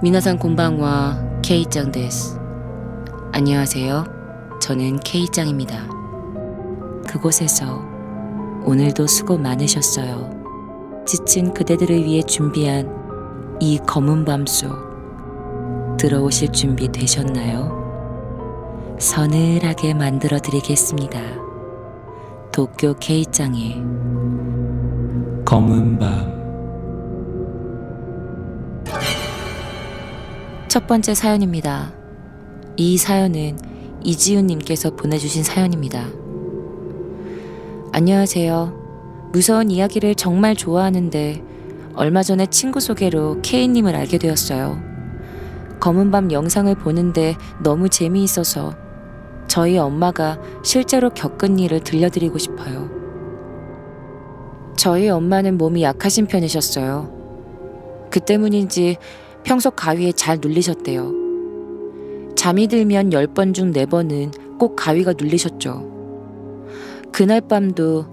미나상 곤방와 K짱 데스. 안녕하세요. 저는 K짱입니다. 그곳에서 오늘도 수고 많으셨어요. 지친 그대들을 위해 준비한 이 검은 밤 속 들어오실 준비 되셨나요? 서늘하게 만들어 드리겠습니다. 도쿄 K짱의 검은 밤. 첫 번째 사연입니다. 이 사연은 이지훈님께서 보내주신 사연입니다. 안녕하세요. 무서운 이야기를 정말 좋아하는데 얼마 전에 친구 소개로 K님을 알게 되었어요. 검은 밤 영상을 보는데 너무 재미있어서 저희 엄마가 실제로 겪은 일을 들려드리고 싶어요. 저희 엄마는 몸이 약하신 편이셨어요. 그 때문인지 평소 가위에 잘 눌리셨대요. 잠이 들면 10번 중 4번은 꼭 가위가 눌리셨죠. 그날 밤도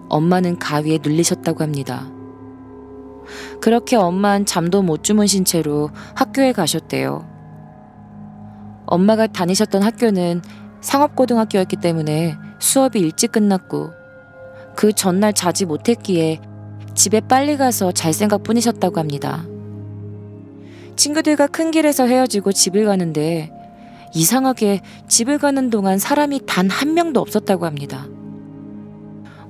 엄마는 가위에 눌리셨다고 합니다. 그렇게 엄마는 잠도 못 주무신 채로 학교에 가셨대요. 엄마가 다니셨던 학교는 상업고등학교였기 때문에 수업이 일찍 끝났고 그 전날 자지 못했기에 집에 빨리 가서 잘 생각뿐이셨다고 합니다. 친구들과 큰 길에서 헤어지고 집을 가는데 이상하게 집을 가는 동안 사람이 단 한 명도 없었다고 합니다.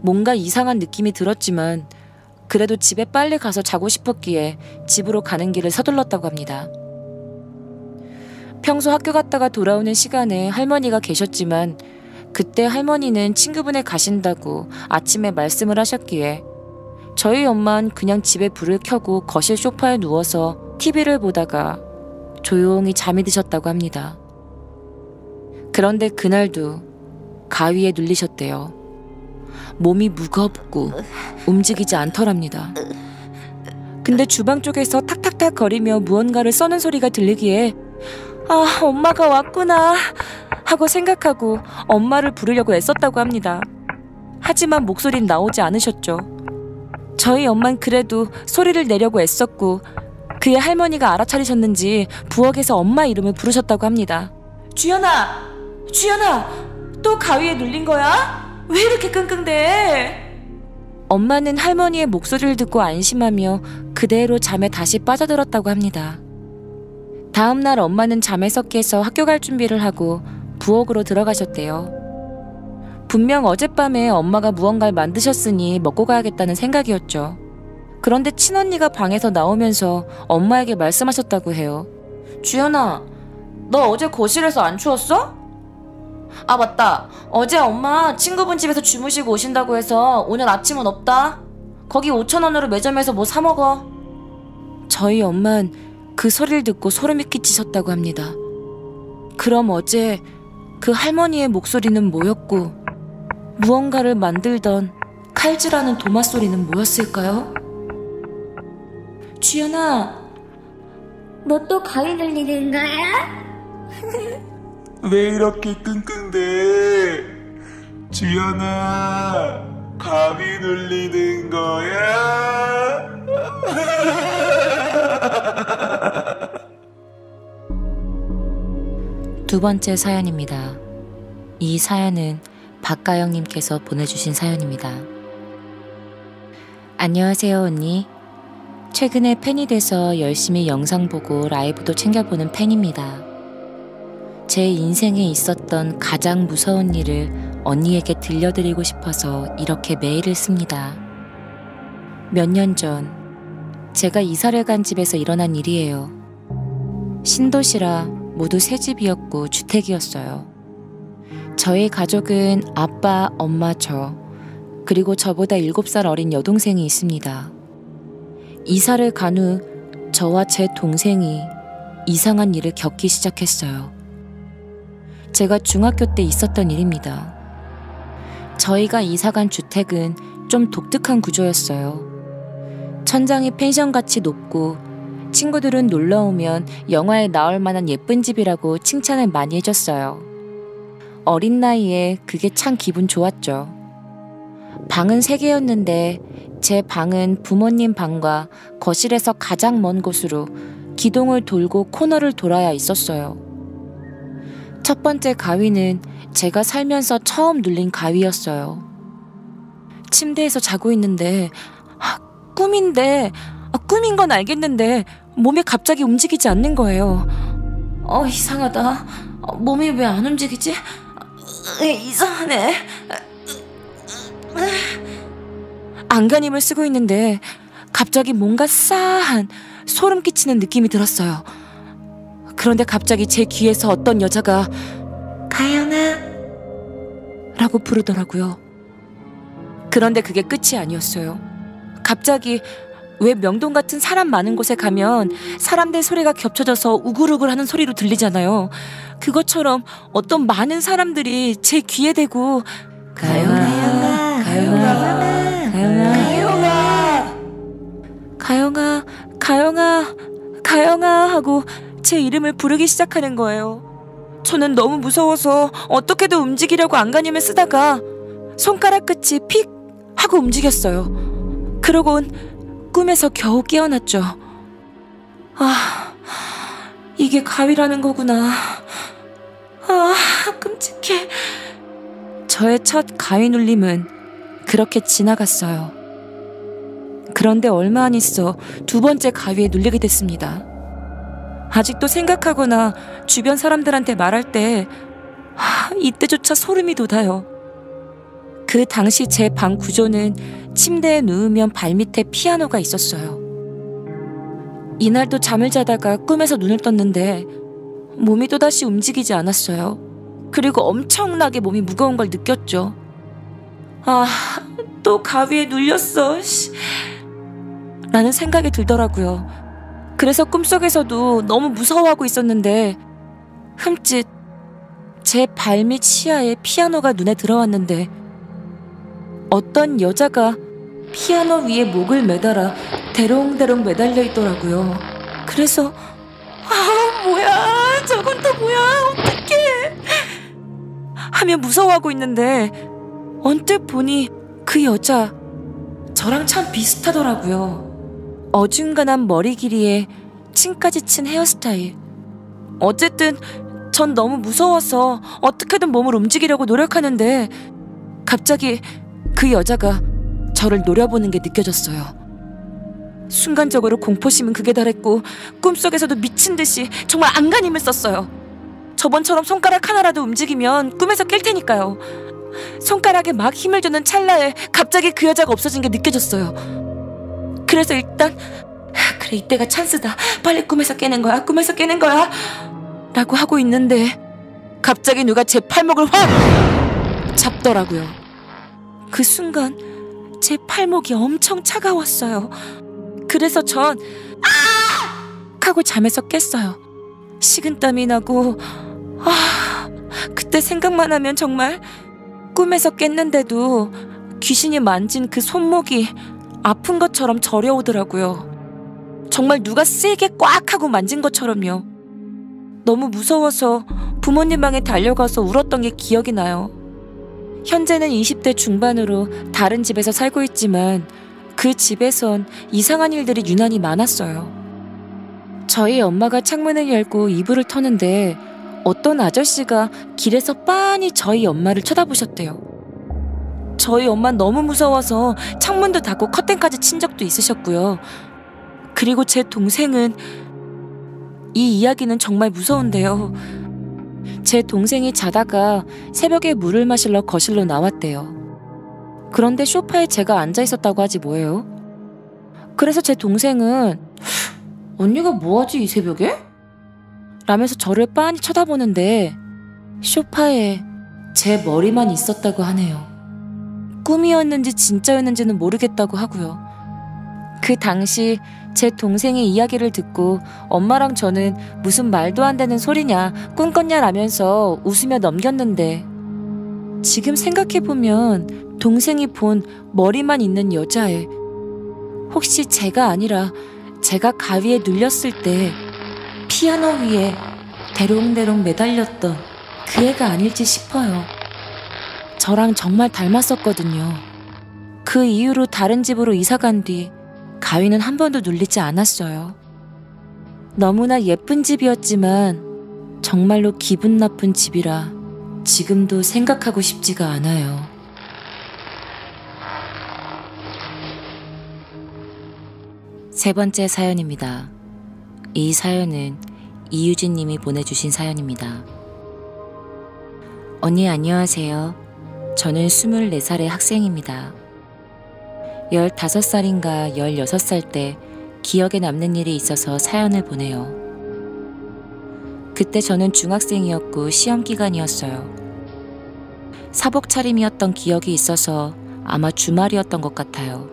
뭔가 이상한 느낌이 들었지만 그래도 집에 빨리 가서 자고 싶었기에 집으로 가는 길을 서둘렀다고 합니다. 평소 학교 갔다가 돌아오는 시간에 할머니가 계셨지만 그때 할머니는 친구분에 가신다고 아침에 말씀을 하셨기에 저희 엄마는 그냥 집에 불을 켜고 거실 소파에 누워서 TV를 보다가 조용히 잠이 드셨다고 합니다. 그런데 그날도 가위에 눌리셨대요. 몸이 무겁고 움직이지 않더랍니다. 근데 주방 쪽에서 탁탁탁 거리며 무언가를 써는 소리가 들리기에 아, 엄마가 왔구나 하고 생각하고 엄마를 부르려고 애썼다고 합니다. 하지만 목소리는 나오지 않으셨죠. 저희 엄마는 그래도 소리를 내려고 애썼고 그의 할머니가 알아차리셨는지 부엌에서 엄마 이름을 부르셨다고 합니다. 주연아! 주연아! 또 가위에 눌린 거야? 왜 이렇게 끙끙대? 엄마는 할머니의 목소리를 듣고 안심하며 그대로 잠에 다시 빠져들었다고 합니다. 다음날 엄마는 잠에서 깨서 학교 갈 준비를 하고 부엌으로 들어가셨대요. 분명 어젯밤에 엄마가 무언가를 만드셨으니 먹고 가야겠다는 생각이었죠. 그런데 친언니가 방에서 나오면서 엄마에게 말씀하셨다고 해요. 주연아, 너 어제 거실에서 안 추웠어? 아 맞다, 어제 엄마 친구분 집에서 주무시고 오신다고 해서 오늘 아침은 없다. 거기 5,000원으로 매점에서 뭐 사 먹어. 저희 엄마는 그 소리를 듣고 소름이 끼치셨다고 합니다. 그럼 어제 그 할머니의 목소리는 뭐였고 무언가를 만들던 칼질하는 도마 소리는 뭐였을까요? 주연아, 너 또 가위 눌리는 거야? 왜 이렇게 끙끙대? 주연아, 가위 눌리는 거야? 두 번째 사연입니다. 이 사연은 박가영님께서 보내주신 사연입니다. 안녕하세요 언니. 최근에 팬이 돼서 열심히 영상 보고 라이브도 챙겨보는 팬입니다. 제 인생에 있었던 가장 무서운 일을 언니에게 들려드리고 싶어서 이렇게 메일을 씁니다. 몇 년 전 제가 이사를 간 집에서 일어난 일이에요. 신도시라 모두 새 집이었고 주택이었어요. 저희 가족은 아빠, 엄마, 저 그리고 저보다 7살 어린 여동생이 있습니다. 이사를 간 후 저와 제 동생이 이상한 일을 겪기 시작했어요. 제가 중학교 때 있었던 일입니다. 저희가 이사간 주택은 좀 독특한 구조였어요. 천장이 펜션같이 높고 친구들은 놀러오면 영화에 나올 만한 예쁜 집이라고 칭찬을 많이 해줬어요. 어린 나이에 그게 참 기분 좋았죠. 방은 3개였는데 제 방은 부모님 방과 거실에서 가장 먼 곳으로 기둥을 돌고 코너를 돌아야 있었어요. 첫 번째 가위는 제가 살면서 처음 눌린 가위였어요. 침대에서 자고 있는데 꿈인데 꿈인 건 알겠는데 몸이 갑자기 움직이지 않는 거예요. 이상하다. 몸이 왜 안 움직이지? 이상하네. 안간힘을 쓰고 있는데 갑자기 뭔가 싸한 소름 끼치는 느낌이 들었어요. 그런데 갑자기 제 귀에서 어떤 여자가 가영아 라고 부르더라고요. 그런데 그게 끝이 아니었어요. 갑자기 왜 명동 같은 사람 많은 곳에 가면 사람들 소리가 겹쳐져서 우글우글 하는 소리로 들리잖아요. 그것처럼 어떤 많은 사람들이 제 귀에 대고 가영아, 가영아, 가영아, 가영아, 가영아, 가영아 하고 제 이름을 부르기 시작하는 거예요. 저는 너무 무서워서 어떻게든 움직이려고 안간힘을 쓰다가 손가락 끝이 픽 하고 움직였어요. 그러곤 꿈에서 겨우 깨어났죠. 이게 가위라는 거구나. 끔찍해. 저의 첫 가위 눌림은 그렇게 지나갔어요. 그런데 얼마 안 있어 두 번째 가위에 눌리게 됐습니다. 아직도 생각하거나 주변 사람들한테 말할 때 이때조차 소름이 돋아요. 그 당시 제 방 구조는 침대에 누우면 발밑에 피아노가 있었어요. 이날도 잠을 자다가 꿈에서 눈을 떴는데 몸이 또다시 움직이지 않았어요. 그리고 엄청나게 몸이 무거운 걸 느꼈죠. 또 가위에 눌렸어 라는 생각이 들더라고요. 그래서 꿈속에서도 너무 무서워하고 있었는데 흠칫 제 발밑 시야에 피아노가 눈에 들어왔는데 어떤 여자가 피아노 위에 목을 매달아 대롱대롱 매달려 있더라고요. 그래서 뭐야 저건 또 뭐야 어떡해 하며 무서워하고 있는데 언뜻 보니 그 여자 저랑 참 비슷하더라고요. 어중간한 머리 길이에 층까지 친 헤어스타일. 어쨌든 전 너무 무서워서 어떻게든 몸을 움직이려고 노력하는데 갑자기 그 여자가 저를 노려보는 게 느껴졌어요. 순간적으로 공포심은 극에 달했고 꿈속에서도 미친 듯이 정말 안간힘을 썼어요. 저번처럼 손가락 하나라도 움직이면 꿈에서 깰 테니까요. 손가락에 막 힘을 주는 찰나에 갑자기 그 여자가 없어진 게 느껴졌어요. 그래서 일단 그래 이때가 찬스다. 빨리 꿈에서 깨는 거야. 꿈에서 깨는 거야. 라고 하고 있는데 갑자기 누가 제 팔목을 확 잡더라고요. 그 순간 제 팔목이 엄청 차가웠어요. 그래서 전 하고 잠에서 깼어요. 식은땀이 나고 그때 생각만 하면 정말 꿈에서 깼는데도 귀신이 만진 그 손목이 아픈 것처럼 저려오더라고요. 정말 누가 세게 꽉 하고 만진 것처럼요. 너무 무서워서 부모님 방에 달려가서 울었던 게 기억이 나요. 현재는 20대 중반으로 다른 집에서 살고 있지만 그 집에선 이상한 일들이 유난히 많았어요. 저희 엄마가 창문을 열고 이불을 터는데 어떤 아저씨가 길에서 빤히 저희 엄마를 쳐다보셨대요. 저희 엄마는 너무 무서워서 창문도 닫고 커튼까지 친 적도 있으셨고요. 그리고 제 동생은 이 이야기는 정말 무서운데요. 제 동생이 자다가 새벽에 물을 마시러 거실로 나왔대요. 그런데 소파에 제가 앉아 있었다고 하지 뭐예요. 그래서 제 동생은 언니가 뭐하지 이 새벽에? 라면서 저를 빤히 쳐다보는데 소파에 제 머리만 있었다고 하네요. 꿈이었는지 진짜였는지는 모르겠다고 하고요. 그 당시 제 동생의 이야기를 듣고 엄마랑 저는 무슨 말도 안 되는 소리냐 꿈 꿨냐 라면서 웃으며 넘겼는데 지금 생각해보면 동생이 본 머리만 있는 여자애 혹시 제가 아니라 제가 가위에 눌렸을 때 피아노 위에 대롱대롱 매달렸던 그 애가 아닐지 싶어요. 저랑 정말 닮았었거든요. 그 이후로 다른 집으로 이사간 뒤 가위는 한 번도 눌리지 않았어요. 너무나 예쁜 집이었지만 정말로 기분 나쁜 집이라 지금도 생각하고 싶지가 않아요. 세 번째 사연입니다. 이 사연은 이유진 님이 보내주신 사연입니다. 언니 안녕하세요. 저는 24살의 학생입니다. 15살인가 16살 때 기억에 남는 일이 있어서 사연을 보내요. 그때 저는 중학생이었고 시험 기간이었어요. 사복 차림이었던 기억이 있어서 아마 주말이었던 것 같아요.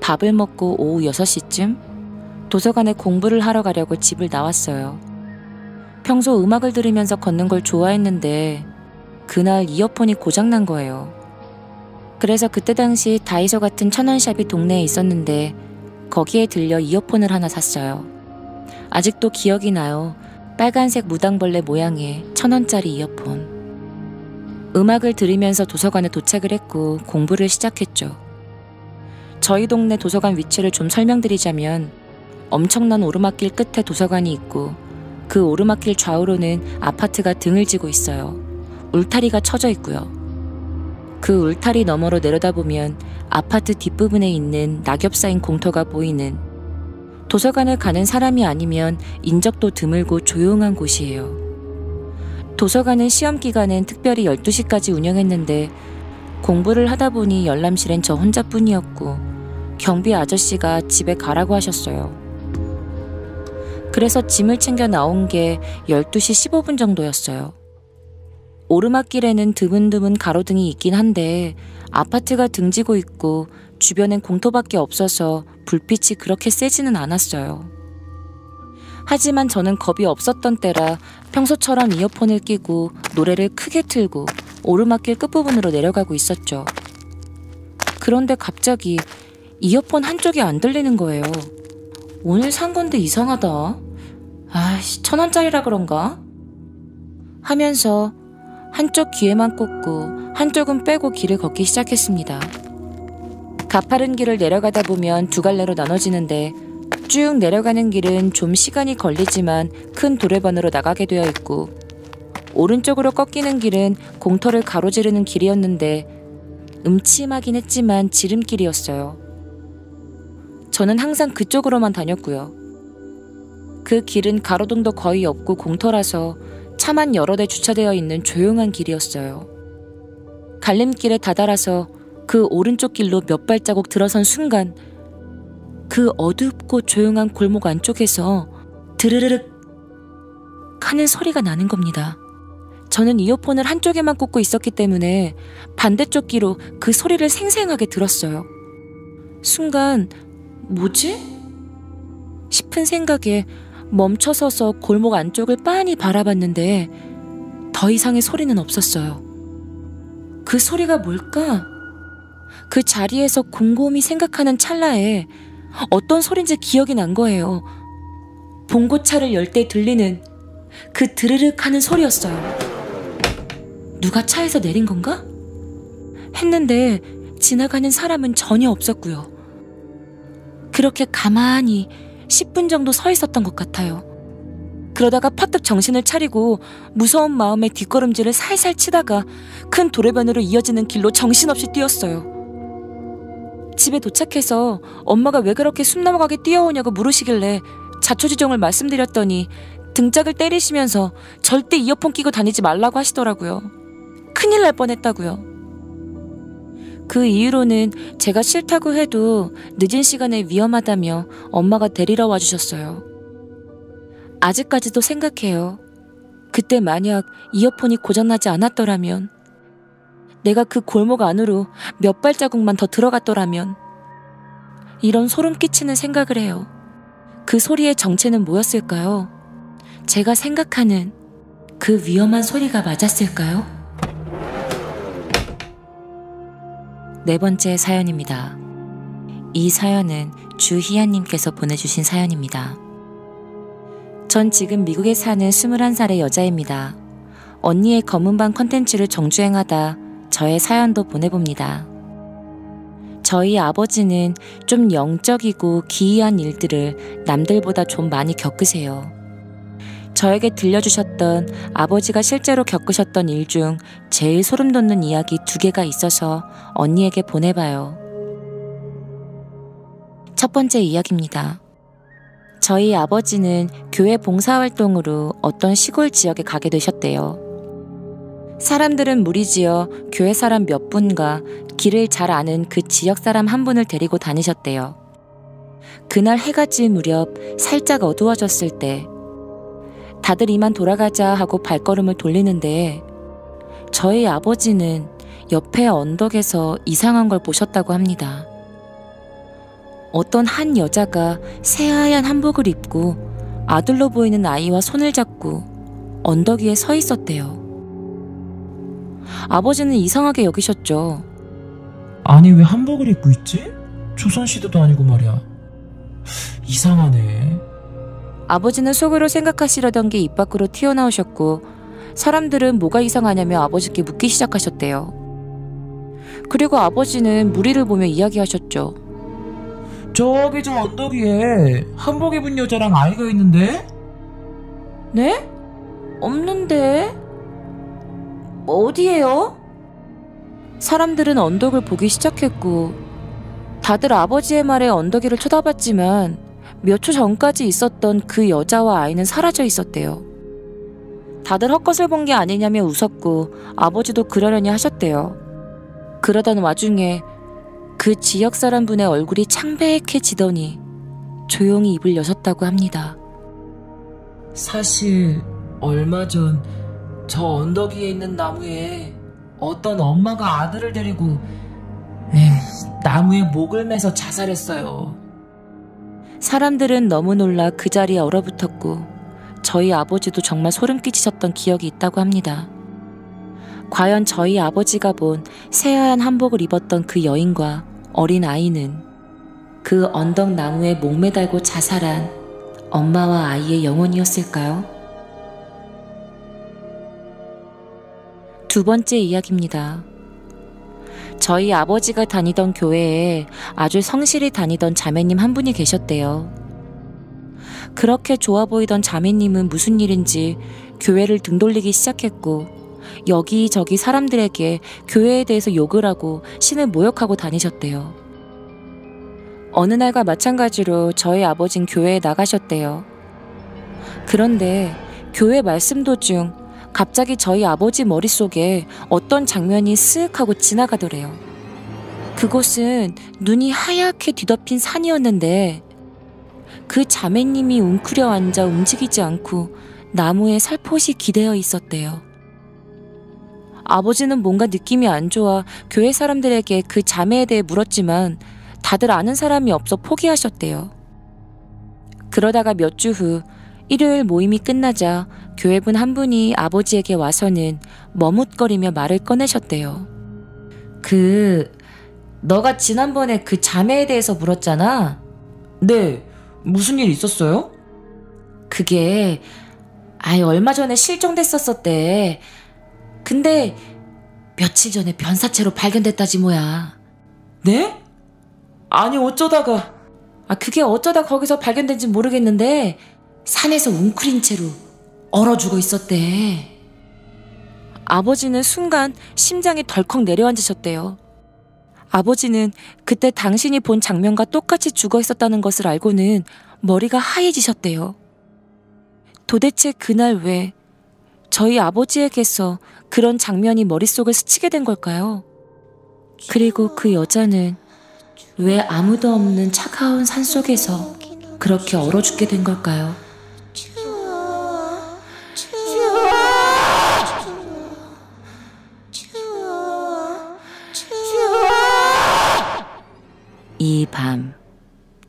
밥을 먹고 오후 6시쯤 도서관에 공부를 하러 가려고 집을 나왔어요. 평소 음악을 들으면서 걷는 걸 좋아했는데 그날 이어폰이 고장난 거예요. 그래서 그때 당시 다이소 같은 천원샵이 동네에 있었는데 거기에 들려 이어폰을 하나 샀어요. 아직도 기억이 나요. 빨간색 무당벌레 모양의 1,000원짜리 이어폰. 음악을 들으면서 도서관에 도착을 했고 공부를 시작했죠. 저희 동네 도서관 위치를 좀 설명드리자면 엄청난 오르막길 끝에 도서관이 있고 그 오르막길 좌우로는 아파트가 등을 지고 있어요. 울타리가 쳐져 있고요. 그 울타리 너머로 내려다보면 아파트 뒷부분에 있는 낙엽 쌓인 공터가 보이는, 도서관을 가는 사람이 아니면 인적도 드물고 조용한 곳이에요. 도서관은 시험 기간엔 특별히 12시까지 운영했는데 공부를 하다 보니 열람실엔 저 혼자뿐이었고 경비 아저씨가 집에 가라고 하셨어요. 그래서 짐을 챙겨 나온 게 12시 15분 정도였어요. 오르막길에는 드문드문 가로등이 있긴 한데 아파트가 등지고 있고 주변엔 공터밖에 없어서 불빛이 그렇게 세지는 않았어요. 하지만 저는 겁이 없었던 때라 평소처럼 이어폰을 끼고 노래를 크게 틀고 오르막길 끝부분으로 내려가고 있었죠. 그런데 갑자기 이어폰 한쪽이 안 들리는 거예요. 오늘 산 건데 이상하다. 아이씨, 1,000원짜리라 그런가? 하면서 한쪽 귀에만 꽂고 한쪽은 빼고 길을 걷기 시작했습니다. 가파른 길을 내려가다 보면 두 갈래로 나눠지는데 쭉 내려가는 길은 좀 시간이 걸리지만 큰 도로변으로 나가게 되어 있고, 오른쪽으로 꺾이는 길은 공터를 가로지르는 길이었는데 음침하긴 했지만 지름길이었어요. 저는 항상 그쪽으로만 다녔고요. 그 길은 가로등도 거의 없고 공터라서 차만 여러 대 주차되어 있는 조용한 길이었어요. 갈림길에 다다라서 그 오른쪽 길로 몇 발자국 들어선 순간 그 어둡고 조용한 골목 안쪽에서 드르르륵 하는 소리가 나는 겁니다. 저는 이어폰을 한쪽에만 꽂고 있었기 때문에 반대쪽 귀로 그 소리를 생생하게 들었어요. 순간 뭐지? 싶은 생각에 멈춰서서 골목 안쪽을 빤히 바라봤는데 더 이상의 소리는 없었어요. 그 소리가 뭘까? 그 자리에서 곰곰이 생각하는 찰나에 어떤 소린지 기억이 난 거예요. 봉고차를 열 때 들리는 그 드르륵 하는 소리였어요. 누가 차에서 내린 건가? 했는데 지나가는 사람은 전혀 없었고요. 그렇게 가만히 10분 정도 서 있었던 것 같아요. 그러다가 퍼뜩 정신을 차리고 무서운 마음에 뒷걸음질을 살살 치다가 큰 도로변으로 이어지는 길로 정신없이 뛰었어요. 집에 도착해서 엄마가 왜 그렇게 숨 넘어가게 뛰어오냐고 물으시길래 자초지종을 말씀드렸더니 등짝을 때리시면서 절대 이어폰 끼고 다니지 말라고 하시더라고요. 큰일 날 뻔했다고요. 그 이후로는 제가 싫다고 해도 늦은 시간에 위험하다며 엄마가 데리러 와주셨어요. 아직까지도 생각해요. 그때 만약 이어폰이 고장나지 않았더라면, 내가 그 골목 안으로 몇 발자국만 더 들어갔더라면, 이런 소름 끼치는 생각을 해요. 그 소리의 정체는 뭐였을까요? 제가 생각하는 그 위험한 소리가 맞았을까요? 네 번째 사연입니다. 이 사연은 주희안님께서 보내주신 사연입니다. 전 지금 미국에 사는 21살의 여자입니다. 언니의 검은방 컨텐츠를 정주행하다 저의 사연도 보내봅니다. 저희 아버지는 좀 영적이고 기이한 일들을 남들보다 좀 많이 겪으세요. 저에게 들려주셨던 아버지가 실제로 겪으셨던 일 중 제일 소름 돋는 이야기 2개가 있어서 언니에게 보내봐요. 첫 번째 이야기입니다. 저희 아버지는 교회 봉사활동으로 어떤 시골 지역에 가게 되셨대요. 사람들은 무리지어 교회 사람 몇 분과 길을 잘 아는 그 지역 사람 한 분을 데리고 다니셨대요. 그날 해가 질 무렵 살짝 어두워졌을 때 다들 이만 돌아가자 하고 발걸음을 돌리는데 저희 아버지는 옆에 언덕에서 이상한 걸 보셨다고 합니다. 어떤 한 여자가 새하얀 한복을 입고 아들로 보이는 아이와 손을 잡고 언덕 위에 서 있었대요. 아버지는 이상하게 여기셨죠. 아니 왜 한복을 입고 있지? 조선시대도 아니고 말이야. 이상하네. 아버지는 속으로 생각하시려던 게 입 밖으로 튀어나오셨고 사람들은 뭐가 이상하냐며 아버지께 묻기 시작하셨대요. 그리고 아버지는 무리를 보며 이야기하셨죠. 저기 저 언덕 위에 한복 입은 여자랑 아이가 있는데? 네? 없는데? 어디에요? 사람들은 언덕을 보기 시작했고 다들 아버지의 말에 언덕 위를 쳐다봤지만 몇 초 전까지 있었던 그 여자와 아이는 사라져 있었대요. 다들 헛것을 본 게 아니냐며 웃었고 아버지도 그러려니 하셨대요. 그러던 와중에 그 지역 사람분의 얼굴이 창백해지더니 조용히 입을 여셨다고 합니다. 사실 얼마 전 저 언덕 위에 있는 나무에 어떤 엄마가 아들을 데리고 나무에 목을 매서 자살했어요. 사람들은 너무 놀라 그 자리에 얼어붙었고 저희 아버지도 정말 소름 끼치셨던 기억이 있다고 합니다. 과연 저희 아버지가 본 새하얀 한복을 입었던 그 여인과 어린 아이는 그 언덕 나무에 목 매달고 자살한 엄마와 아이의 영혼이었을까요? 2번째 이야기입니다. 저희 아버지가 다니던 교회에 아주 성실히 다니던 자매님 한 분이 계셨대요. 그렇게 좋아 보이던 자매님은 무슨 일인지 교회를 등 돌리기 시작했고 여기저기 사람들에게 교회에 대해서 욕을 하고 신을 모욕하고 다니셨대요. 어느 날과 마찬가지로 저희 아버진 교회에 나가셨대요. 그런데 교회 말씀 도중 갑자기 저희 아버지 머릿속에 어떤 장면이 스윽 하고 지나가더래요. 그곳은 눈이 하얗게 뒤덮인 산이었는데 그 자매님이 웅크려 앉아 움직이지 않고 나무에 살포시 기대어 있었대요. 아버지는 뭔가 느낌이 안 좋아 교회 사람들에게 그 자매에 대해 물었지만 다들 아는 사람이 없어 포기하셨대요. 그러다가 몇 주 후 일요일 모임이 끝나자 교회분 한 분이 아버지에게 와서는 머뭇거리며 말을 꺼내셨대요. 너가 지난번에 그 자매에 대해서 물었잖아. 네, 무슨 일 있었어요? 그게 얼마 전에 실종됐었대. 근데 며칠 전에 변사체로 발견됐다지 뭐야. 네? 아니 어쩌다가... 그게 어쩌다 거기서 발견된지 모르겠는데 산에서 웅크린 채로 얼어 죽어 있었대. 아버지는 순간 심장이 덜컥 내려앉으셨대요. 아버지는 그때 당신이 본 장면과 똑같이 죽어 있었다는 것을 알고는 머리가 하얘지셨대요. 도대체 그날 왜 저희 아버지에게서 그런 장면이 머릿속을 스치게 된 걸까요? 그리고 그 여자는 왜 아무도 없는 차가운 산속에서 그렇게 얼어 죽게 된 걸까요? 이 밤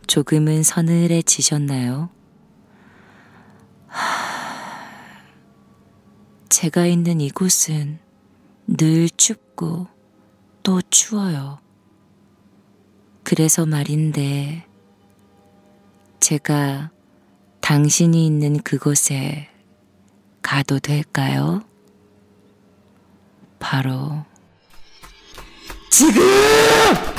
조금은 서늘해지셨나요? 제가 있는 이곳은 늘 춥고 또 추워요. 그래서 말인데 제가 당신이 있는 그곳에 가도 될까요? 바로 지금!